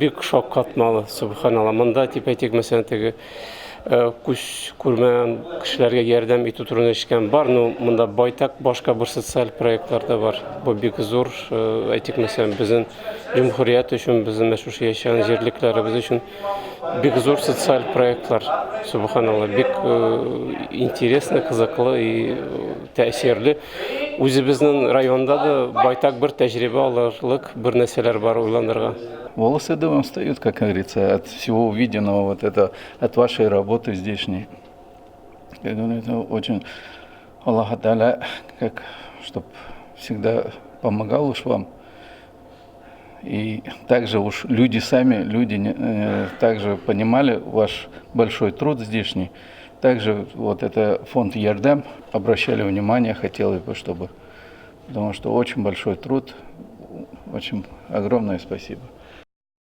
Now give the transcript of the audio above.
Бик шаккатмалы, субханалла. Монда типа-тик мәсәлән теге күз күрмәгән кешеләргә ярдәм итү турында ишеткән бар, но монда байтак башка бер социаль проектлар да бар. Бу бик зур, әйтик мәсәлән, безнең җумһурият өчен, безнең мәшһүр яшәгән җирлекләребез өчен бик зур социаль проектлар. Субханалла, бик интересно, кызыклы и тәэсирле. Үзебезнең районда да байтак бер тәҗрибә алырлык бер нәрсәләр бар уйланырга. Волосы дыбом встают, как говорится, от всего увиденного, вот это, от вашей работы здешней. Я думаю, это очень Аллах Та'аля, как, чтоб всегда помогал уж вам. И также уж люди сами, также понимали ваш большой труд здешний. Также вот это фонд Ярдем обращали внимание, хотел бы, чтобы, потому что очень большой труд, очень огромное спасибо.